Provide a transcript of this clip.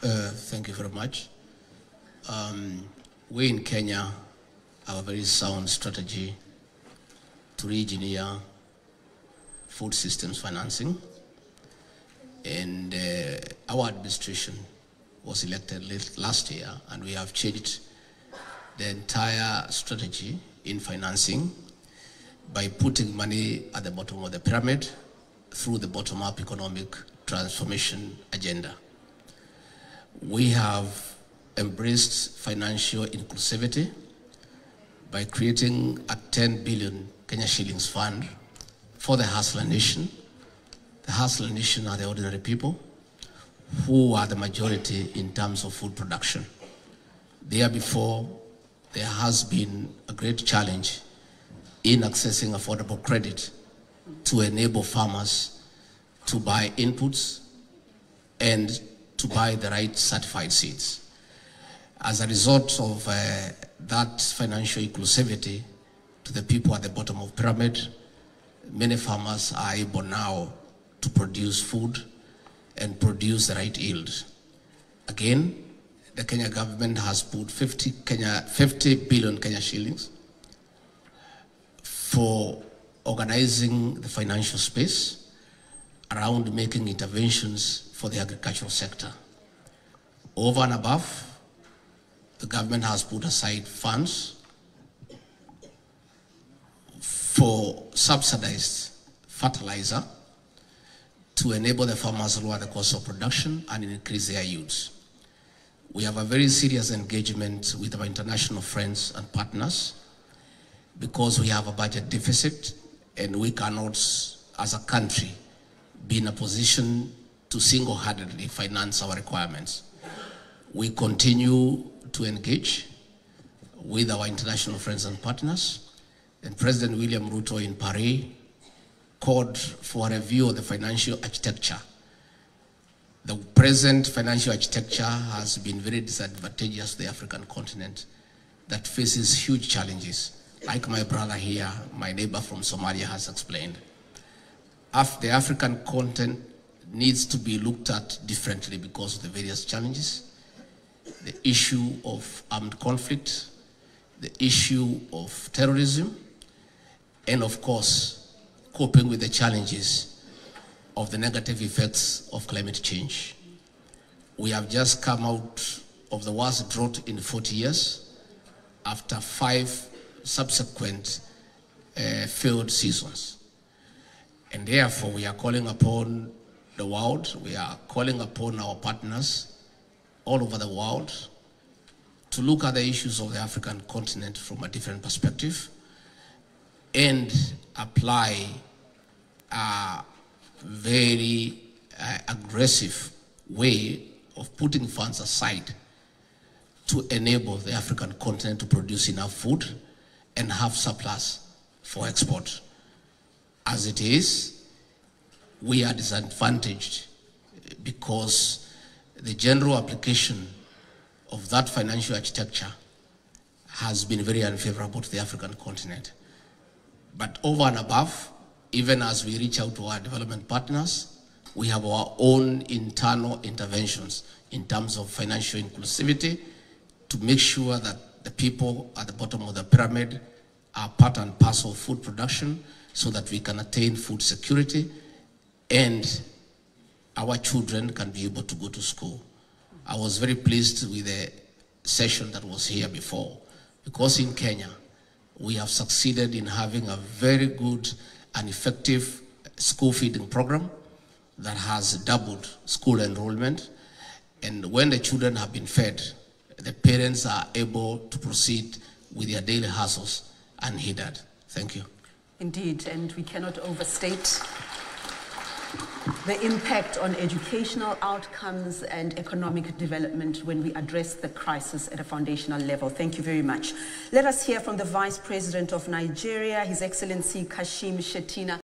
Thank you very much. We in Kenya have a very sound strategy to re-engineer food systems financing. And our administration was elected last year, and we have changed the entire strategy in financing by putting money at the bottom of the pyramid through the bottom-up economic transformation agenda. We have embraced financial inclusivity by creating a 10 billion Kenya shillings fund for the Hustler Nation. The Hustler Nation are the ordinary people who are the majority in terms of food production. There before, there has been a great challenge in accessing affordable credit to enable farmers to buy inputs and to buy the right certified seeds. As a result of that financial inclusivity to the people at the bottom of the pyramid, many farmers are able now to produce food and produce the right yield. Again, the Kenya government has put 50 billion Kenya shillings for organizing the financial space around making interventions for the agricultural sector. Over and above, the government has put aside funds for subsidized fertilizer to enable the farmers to lower the cost of production and increase their yields. We have a very serious engagement with our international friends and partners because we have a budget deficit and we cannot, as a country, be in a position to single-handedly finance our requirements. We continue to engage with our international friends and partners, and President William Ruto in Paris called for a review of the financial architecture. The present financial architecture has been very disadvantageous to the African continent that faces huge challenges. Like my brother here, my neighbor from Somalia has explained. The African continent needs to be looked at differently because of the various challenges. The issue of armed conflict, the issue of terrorism, and of course, coping with the challenges of the negative effects of climate change. We have just come out of the worst drought in 40 years after 5 subsequent failed seasons. And therefore, we are calling upon the world, we are calling upon our partners all over the world to look at the issues of the African continent from a different perspective and apply a very aggressive way of putting funds aside to enable the African continent to produce enough food and have surplus for export. As it is, we are disadvantaged because the general application of that financial architecture has been very unfavorable to the African continent. But over and above, even as we reach out to our development partners, we have our own internal interventions in terms of financial inclusivity to make sure that the people at the bottom of the pyramid are part and parcel of food production so that we can attain food security and our children can be able to go to school. I was very pleased with the session that was here before because in Kenya, we have succeeded in having a very good and effective school feeding program that has doubled school enrollment. And when the children have been fed, the parents are able to proceed with their daily hustles unhindered. Thank you. Indeed, and we cannot overstate the impact on educational outcomes and economic development when we address the crisis at a foundational level. Thank you very much. Let us hear from the Vice President of Nigeria, His Excellency Kashim Shettima.